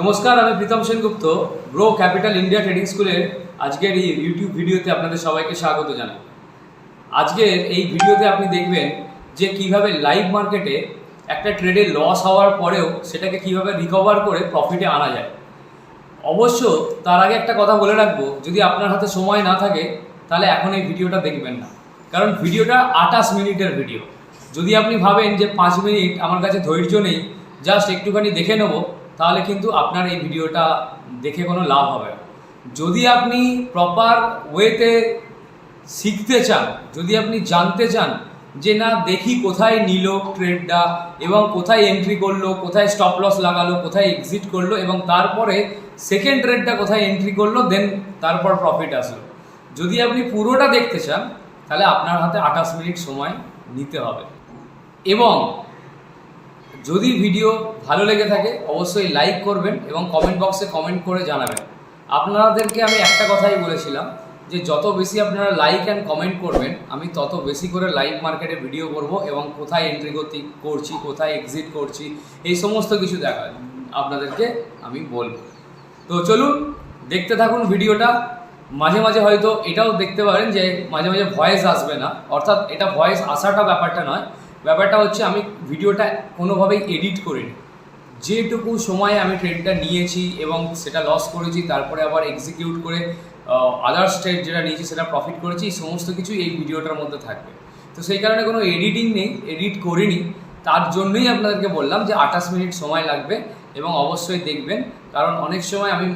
নমস্কার, আমি Pritam Sengupta. Groww capital India trading স্কুলের আজকের এই ইউটিউব ভিডিওতে আপনাদের সবাইকে স্বাগত জানাই। আজকের এই ভিডিওতে আপনি দেখবেন যে কিভাবে লাইভ মার্কেটে একটা ট্রেডে লস হওয়ার পরেও সেটাকে কিভাবে রিকভার করে প্রফিটে আনা যায়। অবশ্য তার আগে একটা কথা বলে রাখবো, যদি আপনার হাতে সময় না থাকে তাহলে এখন এই ভিডিওটা দেখবেন না, কারণ ভিডিওটা 28 মিনিটের ভিডিও। যদি আপনি ভাবেন যে 5 মিনিট আমার কাছে ধৈর্য নেই, জাস্ট একটুখানি দেখে নেবো, তাহলে কিন্তু আপনার এই ভিডিওটা দেখে কোনো লাভ হবে না। যদি আপনি প্রপার ওয়েতে শিখতে চান, যদি আপনি জানতে চান যে না দেখি কোথায় নিল ট্রেডটা এবং কোথায় এন্ট্রি করলো, কোথায় স্টপ লস লাগালো, কোথায় এক্সিট করলো এবং তারপরে সেকেন্ড ট্রেডটা কোথায় এন্ট্রি করলো, দেন তারপর প্রফিট আসলো, যদি আপনি পুরোটা দেখতে চান তাহলে আপনার হাতে 28 মিনিট সময় নিতে হবে। এবং যদি ভিডিও ভালো লেগে থাকে অবশ্যই লাইক করবেন এবং কমেন্ট বক্সে কমেন্ট করে জানাবেন। আপনাদেরকে আমি একটা কথাই বলেছিলাম যে যত বেশি আপনারা লাইক অ্যান্ড কমেন্ট করবেন আমি তত বেশি করে লাইভ মার্কেটে ভিডিও করব এবং কোথায় এন্ট্রি করছি, কোথায় এক্সিট করছি, এই সমস্ত কিছু আপনাদেরকে আমি বলবো। তো চলুন দেখতে থাকুন ভিডিওটা। মাঝে মাঝে হয়তো এটাও দেখতে পারেন যে মাঝে মাঝে ভয়েস আসবে না, অর্থাৎ এটা ভয়েস আসাটা ব্যাপারটা নয়, ব্যাপারটা হচ্ছে আমি ভিডিওটা কোনোভাবেই এডিট করিনি। যেটুকু সময় আমি ট্রেডটা নিয়েছি এবং সেটা লস করেছি, তারপরে আবার এক্সিকিউট করে আদার্স ট্রেড যেটা নিয়েছি সেটা প্রফিট করেছি, এই সমস্ত কিছু এই ভিডিওটার মধ্যে থাকবে। তো সেই কারণে কোনো এডিটিং নেই, এডিট করিনি। তার জন্যই আপনাদেরকে বললাম যে 28 মিনিট সময় লাগবে এবং অবশ্যই দেখবেন, কারণ অনেক সময় আমি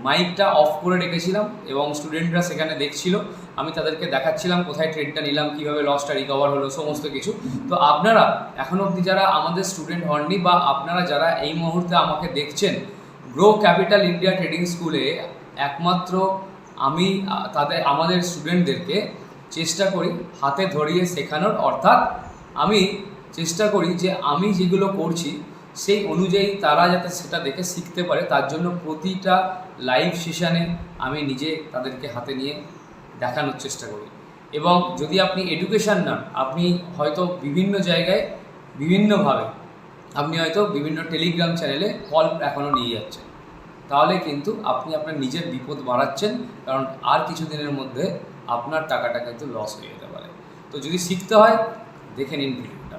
মাইকটা অফ করে রেখেছিলাম এবং স্টুডেন্টরা সেখানে দেখছিল, আমি তাদেরকে দেখাচ্ছিলাম কোথায় ট্রেডটা নিলাম, কীভাবে লসটা রিকভার হলো, সমস্ত কিছু। তো আপনারা এখনও অবধি যারা আমাদের স্টুডেন্ট হননি বা আপনারা যারা এই মুহূর্তে আমাকে দেখছেন, গ্রো ক্যাপিটাল ইন্ডিয়া ট্রেডিং স্কুলে একমাত্র আমি আমাদের স্টুডেন্টদেরকে চেষ্টা করি হাতে ধরিয়ে শেখানোর, অর্থাৎ আমি চেষ্টা করি যে আমি যেগুলো করছি সেই অনুযায়ী তারা যাতে সেটা দেখে শিখতে পারে, তার জন্য প্রতিটা লাইভ সেশানে আমি নিজে তাদেরকে হাতে নিয়ে দেখানোর চেষ্টা করি। এবং যদি আপনি এডুকেশান নেন, আপনি হয়তো বিভিন্ন জায়গায় বিভিন্নভাবে আপনি হয়তো বিভিন্ন টেলিগ্রাম চ্যানেলে কল এখনও নিয়ে যাচ্ছেন, তাহলে কিন্তু আপনি আপনার নিজের বিপদ বাড়াচ্ছেন, কারণ আর কিছু দিনের মধ্যে আপনার টাকাটা কিন্তু লস হয়ে যেতে পারে। তো যদি শিখতে হয় দেখে নিন ভিডিওটা।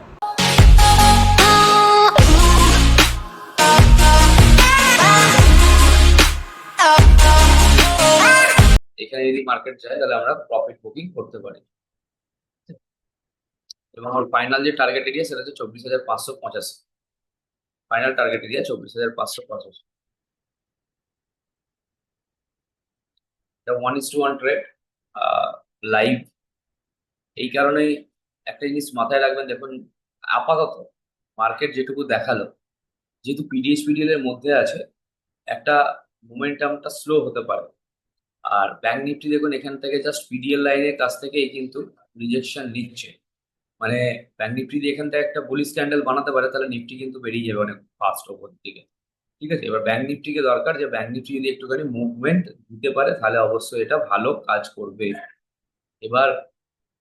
এখানে যদি মার্কেট যায় তাহলে আমরা প্রফিট বুকিং করতে পারি এবং আমার ফাইনাল যে টার্গেট এরিয়া সেটা হচ্ছে 24,585। Final target area 24,585। এটা 1:1 ট্রেড লাইভ। এই কারণেই একটা জিনিস মাথায় রাখবেন, দেখুন আপাতত মার্কেট যেটুকু দেখালো, যেহেতু পিডিএসপিডিএল এর মধ্যে আছে, একটা মোমেন্টামটা স্লো হতে পারে। আর ব্যাংক নিফটি দেখুন এখান থেকে জাস্ট পিডিএল লাইনের কাছ থেকেই কিন্তু রিজেকশন নিচ্ছে, মানে ব্যাংক নিফটি দিয়ে এখান থেকে একটা বুলিশ ক্যান্ডেল বানাতে পারে, তাহলে নিফটি কিন্তু বেরিয়ে যাবে অনেক ফাস্ট ওপর দিকে। ঠিক আছে, এবার ব্যাংক নিফটিকে দরকার যে ব্যাংক নিফটি যদি একটুখানি মুভমেন্ট দিতে পারে তাহলে অবশ্যই এটা ভালো কাজ করবে। এবার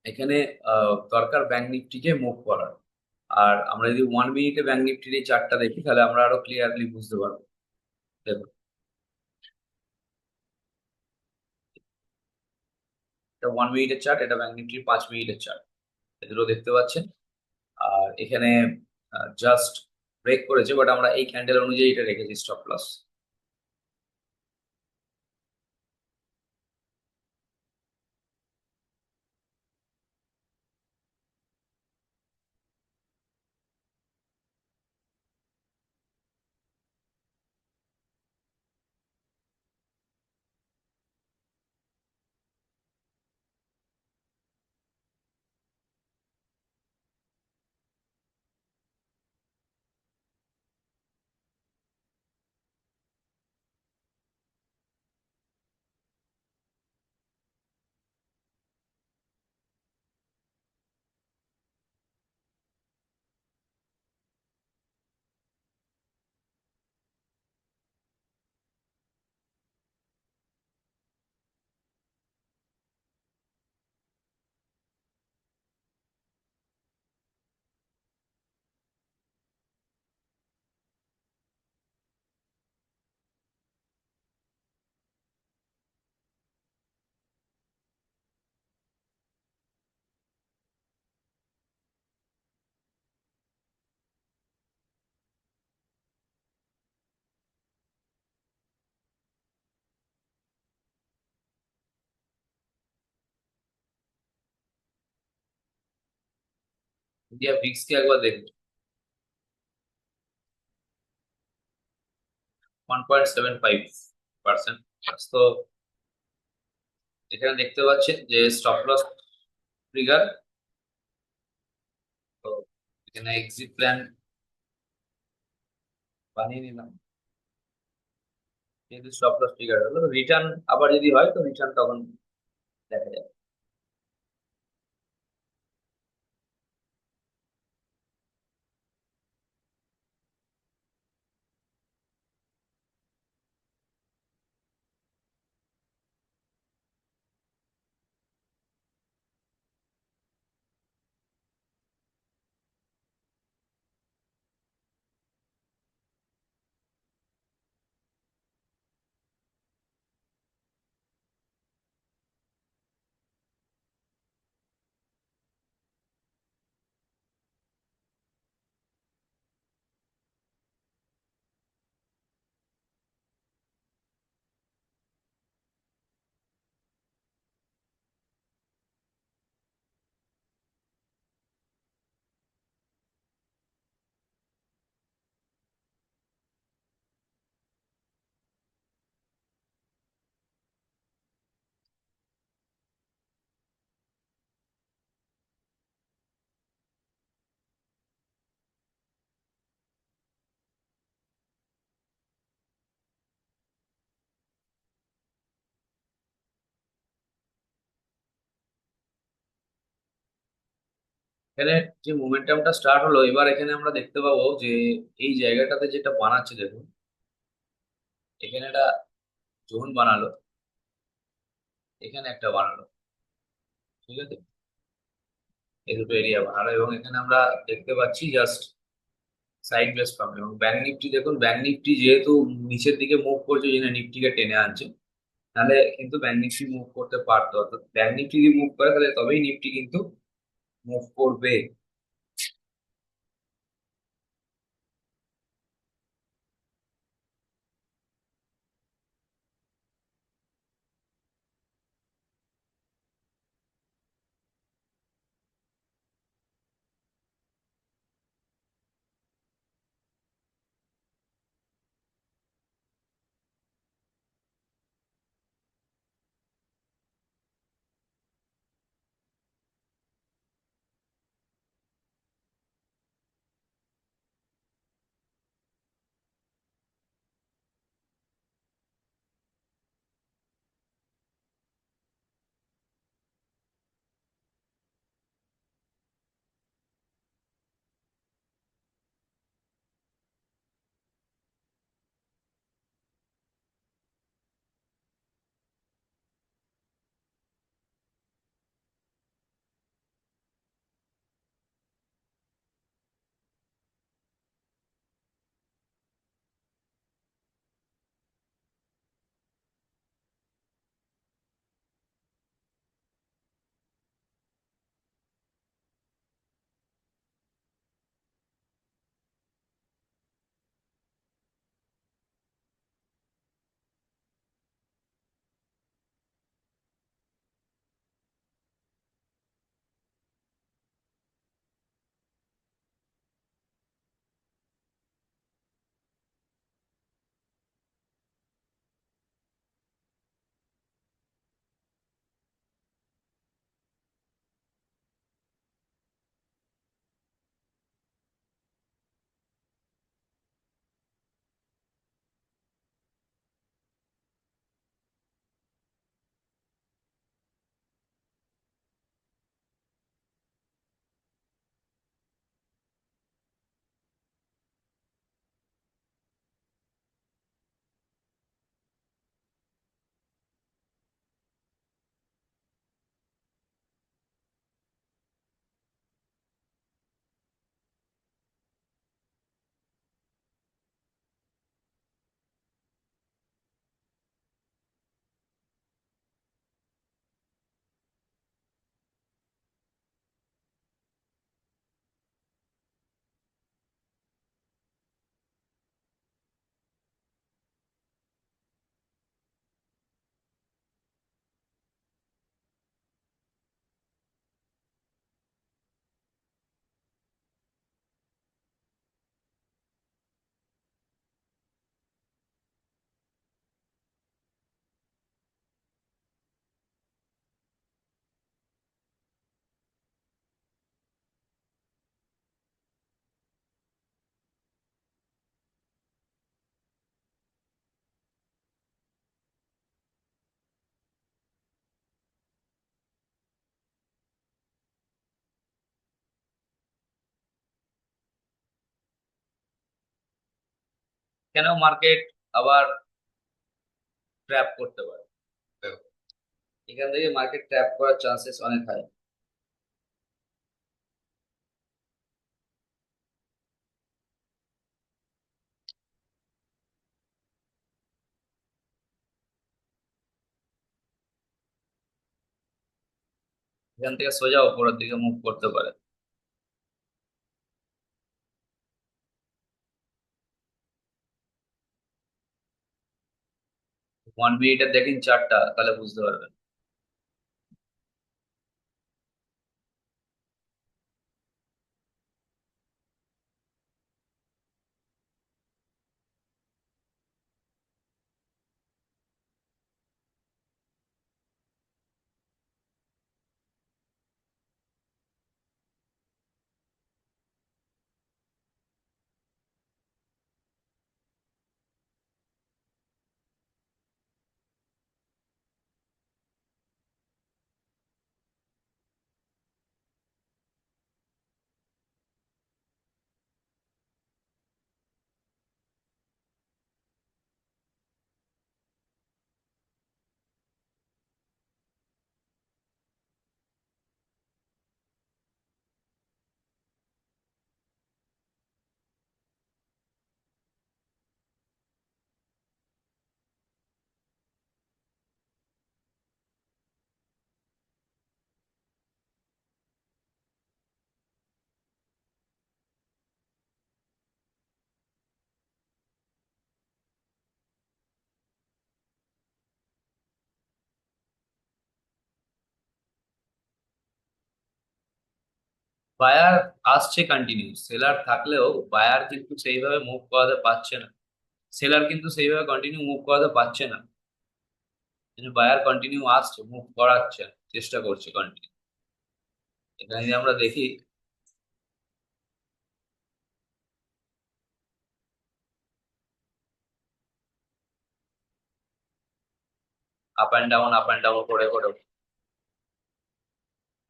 এখানে দরকার ব্যাংক নিফটিকে মুভ করার। আর আমরা যদি 1 মিনিটে ব্যাংক নিফটির এই চার্টটা দেখি তাহলে আমরা আরো ক্লিয়ারলি বুঝতে পারবো। দেখুন এটা 1 মিনিটের চার্ট, এটা ব্যাংক নিফটির 5 মিনিটের চার্ট, এ দুটো দেখতে পাচ্ছেন। আর এখানে জাস্ট ব্রেক করেছে, বাট আমরা এই ক্যান্ডেল অনুযায়ী এটা রেখেছি স্টপ লস। ইন্ডিয়া ভিক্স কে একবার দেখুন। 1.75%। তো এখানে দেখতে পাচ্ছেন যে স্টপ লস ট্রিগার। তো এখানে এক্সিট প্ল্যান বানিয়ে নিলাম। যেহেতু স্টপ লস ট্রিগার হলো, রিটার্ন আবার যদি হয় তো রিটার্ন তখন দেখা যাবে। এখানে যে মোমেন্টামটা স্টার্ট হলো, এবার এখানে আমরা দেখতে পাবো যে এই জায়গাটাতে যেটা বানাচ্ছে দেখুন, এখানে একটা জোন বানালো, এখানে একটা বানালো, ঠিক আছে। এই দুটো এরিয়া বানালো এবং এখানে আমরা দেখতে পাচ্ছি জাস্ট সাইড বেস পাম্প। এবং ব্যাংক নিফটি দেখুন, ব্যাংক নিফটি যেহেতু নিচের দিকে মুভ করছে, যেটা নিফটিকে টেনে আনছে, তাহলে কিন্তু ব্যাংক নিফটি মুভ করতে পারতো। অর্থাৎ ব্যাংক নিফটি যদি মুভ করে তাহলে তবেই নিফটি কিন্তু মুভ করবে। কেন মার্কেট আবার ট্র্যাপ করতে পারে? দেখো, এখান থেকে মার্কেট ট্র্যাপ করার চান্সেস অনেক হাই। এখান থেকে সোজা উপরের দিকে মুভ করতে পারে। 1 মিনিটের দেখেন চারটা, তাহলে বুঝতে পারবেন। বায়ার আসছে কন্টিনিউ, সেলার থাকলেও বায়ার কিন্তু সেইভাবে মুভ করাতে পারছে না। সেলার কিন্তু সেইভাবে কন্টিনিউ মুভ করাতে পারছে না, কিন্তু বায়ার কন্টিনিউ আসছে, মুভ করাচ্ছে, চেষ্টা করছে কন্টিনিউ। এখানে যদি আমরা দেখি, আপ অ্যান্ড ডাউন করে করে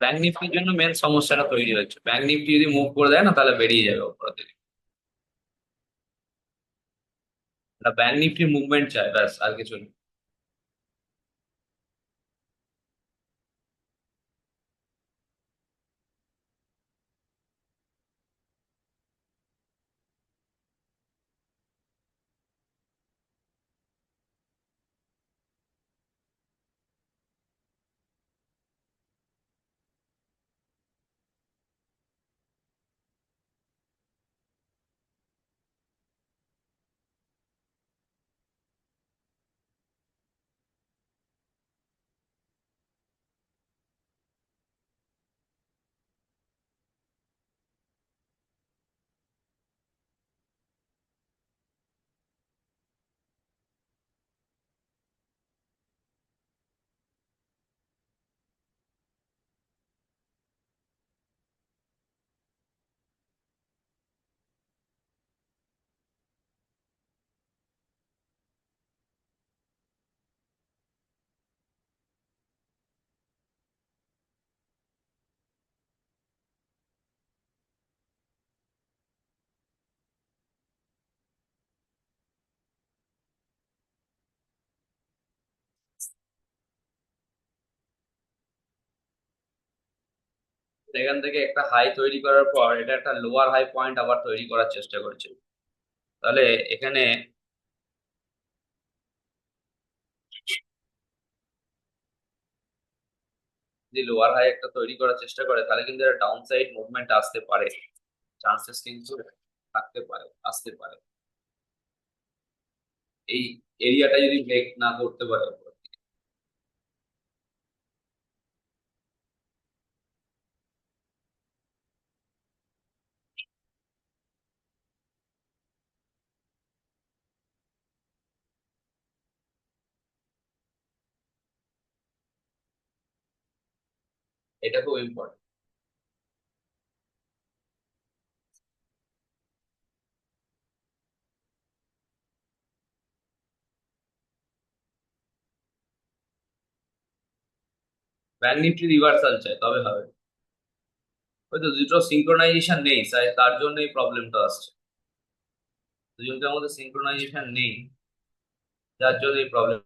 ব্যাংক নিফটির জন্য মেন সমস্যাটা তৈরি হচ্ছে। ব্যাংক নিফটি যদি মুভ করে দেয় না, তাহলে বেরিয়ে যাবে উপর থেকে। ব্যাংক নিফটির মুভমেন্ট চাই, ব্যাস, আর কিছু নেই। এখান থেকে একটা হাই তৈরি করার পর এটা একটা লোয়ার হাই পয়েন্ট আবার তৈরি করার চেষ্টা করছে। তাহলে এখানে যদি লোয়ার হাই একটা তৈরি করার চেষ্টা করে, তাহলে কিন্তু একটা ডাউন সাইড মুভমেন্ট আসতে পারে, চান্সেস কিন্তু থাকতে পারে, আসতে পারে। এই এরিয়াটা যদি ব্রেক না করতে পারে, এটা খুব ইম্পর্টেন্ট। ব্যাংক নিফটি রিভার্সাল চাই তবে হবে। হয়তো দুটো সিঙ্ক্রোনাইজেশন নেই, তাই তার জন্য এই প্রবলেমটা আসছে। দুজনটার মধ্যে সিঙ্ক্রোনাইজেশন নেই, যার জন্য এই প্রবলেম।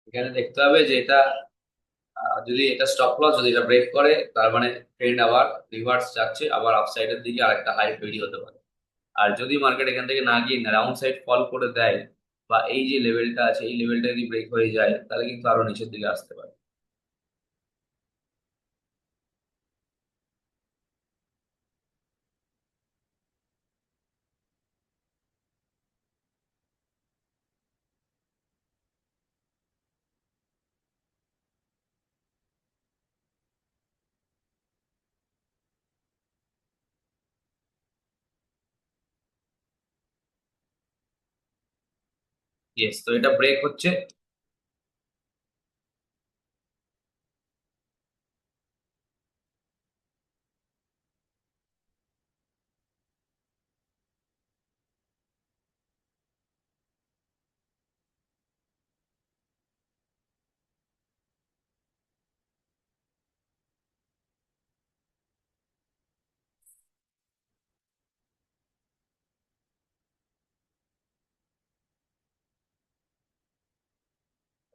এখানে দেখতে হবে যে এটা যদি এটা স্টপ লস, যদি এটা ব্রেক করে, তার মানে ট্রেন্ড আবার রিভার্স যাচ্ছে, আবার আপসাইডের দিকে আরেকটা হাই তৈরি হতে পারে। আর যদি মার্কেট এখান থেকে না গিয়ে রাউন্ড সাইড ফল করে দেয়, বা এই যে লেভেলটা আছে এই লেভেলটা যদি ব্রেক হয়ে যায়, তাহলে কিন্তু আরো নিচের দিকে আসতে পারে। ইয়েস, তো এটা ব্রেক হচ্ছে।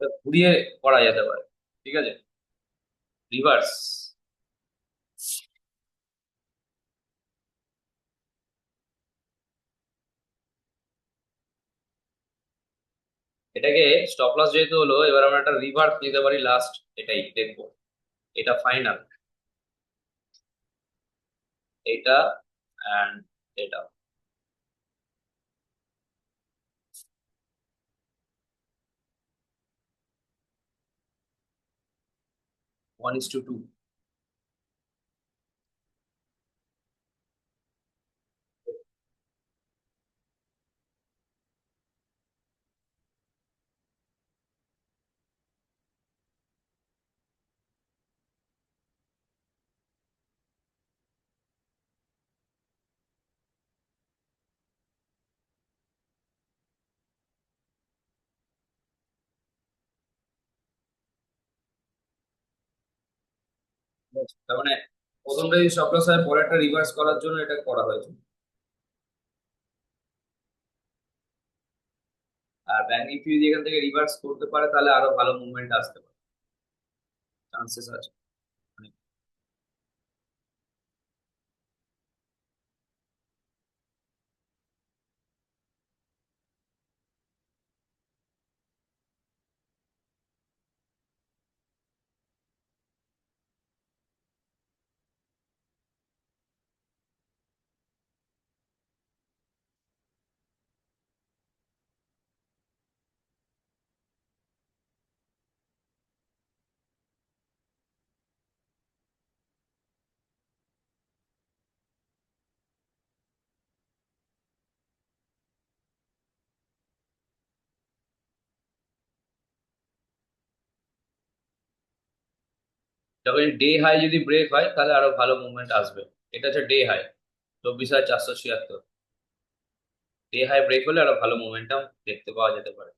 এটা ঘুরিয়ে করা যেতে পারে, ঠিক আছে, রিভার্স। এটাকে স্টপ লস যেহেতু হলো, এবার আমরা একটা রিভার্স নিতে পারি লাস্ট, এটাই দেখবো। এটা ফাইনাল, এটা অ্যান্ড এটা 1:2। তার মানে প্রথমটা যদি স্টপ লস হয়, পরেরটা রিভার্স করার জন্য এটা করা হয়েছে। আর ব্যাংক নিফটি যদি এখান থেকে রিভার্স করতে পারে, তাহলে আরো ভালো মুভমেন্ট আসতে পারে, চান্সেস আছে। মানে যখন ডে হাই যদি ব্রেক হয় তাহলে আরো ভালো মুভমেন্ট আসবে। এটা হচ্ছে day high 24,476। Day high break হলে আরো ভালো মোমেন্টাম দেখতে পাওয়া যেতে পারে।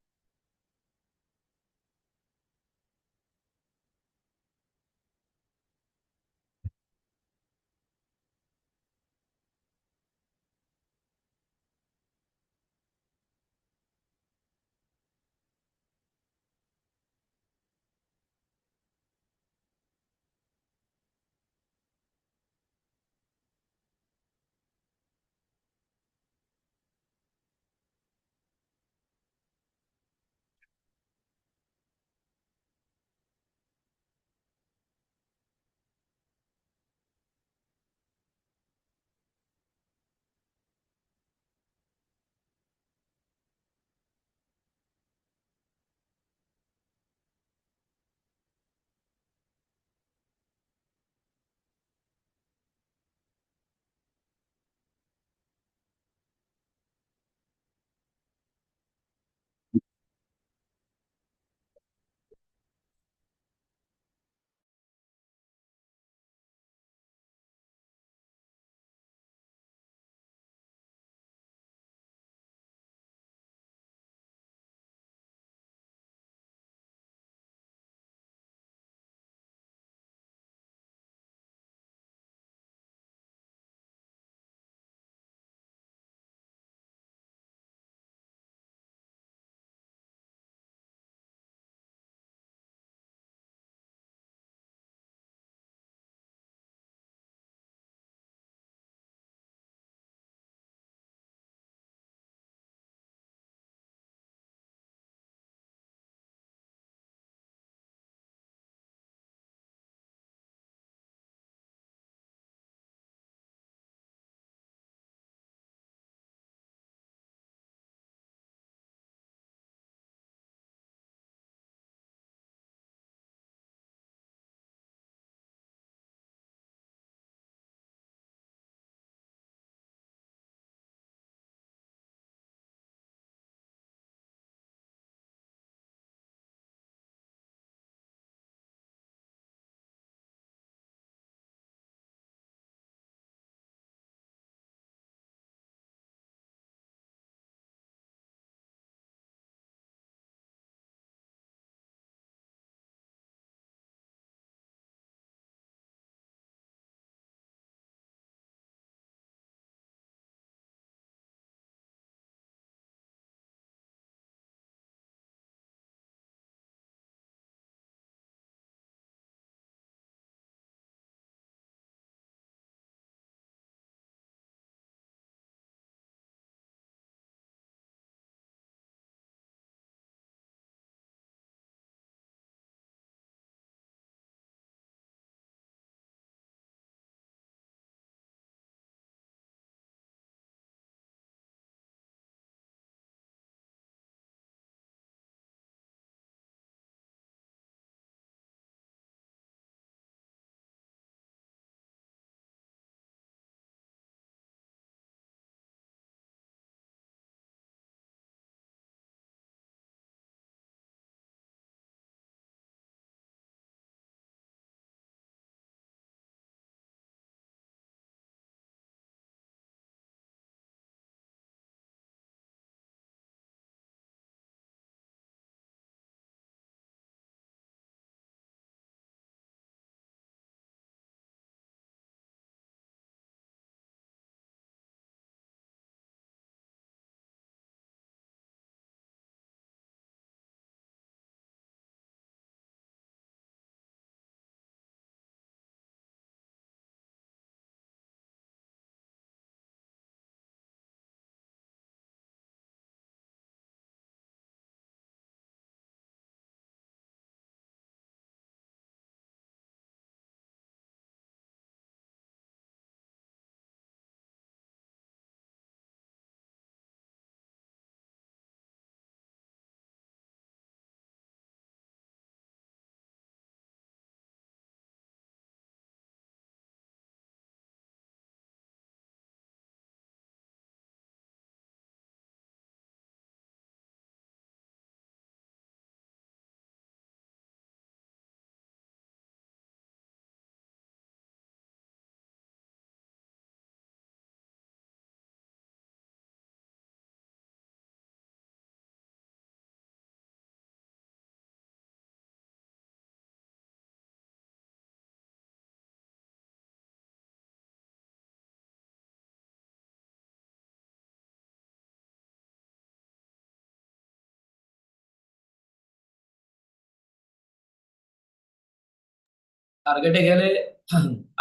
টার্গেটে গেলে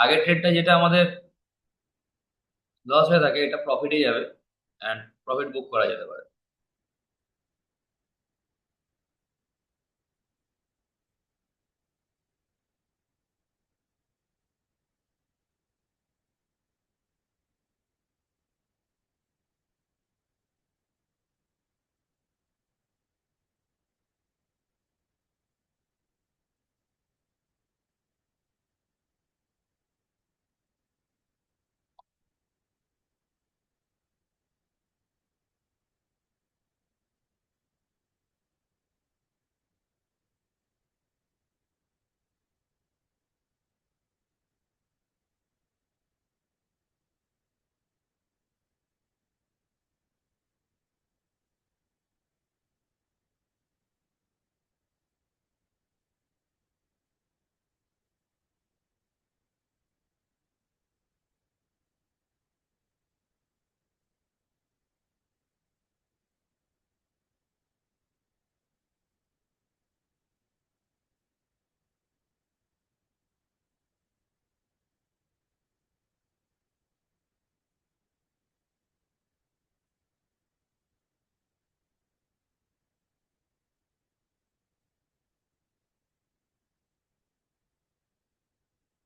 আগের ট্রেডটা যেটা আমাদের লস হয়ে থাকে এটা প্রফিটে যাবে, অ্যান্ড প্রফিট বুক করা যেতে পারে।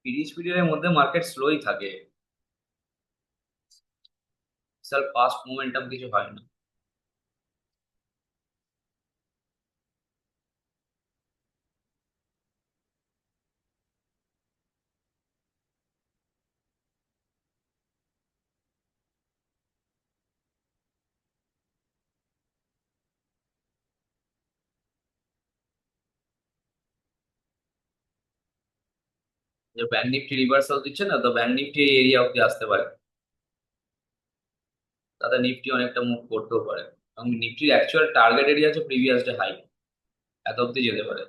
তিরিশ পিরিয়ডের মধ্যে মার্কেট স্লোই থাকে, স্যার ফাস্ট মোমেন্টাম কিছু হয় না। যে ব্যাংক নিফটি রিভার্সাল দিচ্ছে না, তো ব্যাংক নিফটি এই এরিয়া অব্দি আসতে পারে, তাতে নিফটি অনেকটা মুভ করতেও পারে। এবং নিফটির অ্যাকচুয়াল টার্গেট এরিয়া হচ্ছে প্রিভিয়াস ডে হাই, এত অব্দি যেতে পারে।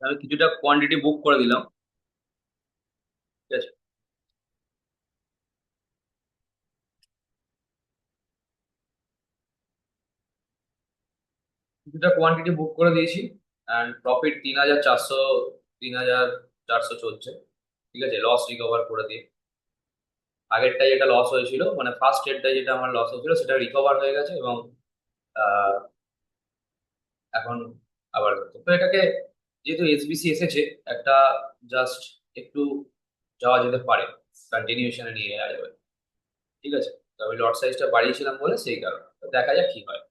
আমি কিছুটা কোয়ান্টিটি বুক করে দিলাম। ঠিক আছে, কিছুটা কোয়ান্টিটি বুক করে দিয়েছি, অ্যান্ড প্রফিট 3,400, 3,400 চলছে। ঠিক আছে, লস রিকভার করে দিয়ে আগেরটা যেটা লস হয়েছিল, মানে ফার্স্ট ট্রেডটা যেটা আমার লস হয়েছিল সেটা রিকভার হয়ে গেছে, এবং আহ, এখন আবার হচ্ছে। তো এটাকে যেহেতু এসবিসি এসেছে, একটা জাস্ট একটু যাওয়া যেতে পারে, কন্টিনিউশনে নিয়ে যাওয়া যাবে। ঠিক আছে, তো আমি লট সাইজটা বাড়িয়েছিলাম বলে সেই কারণে, তো দেখা যাক কি হয়।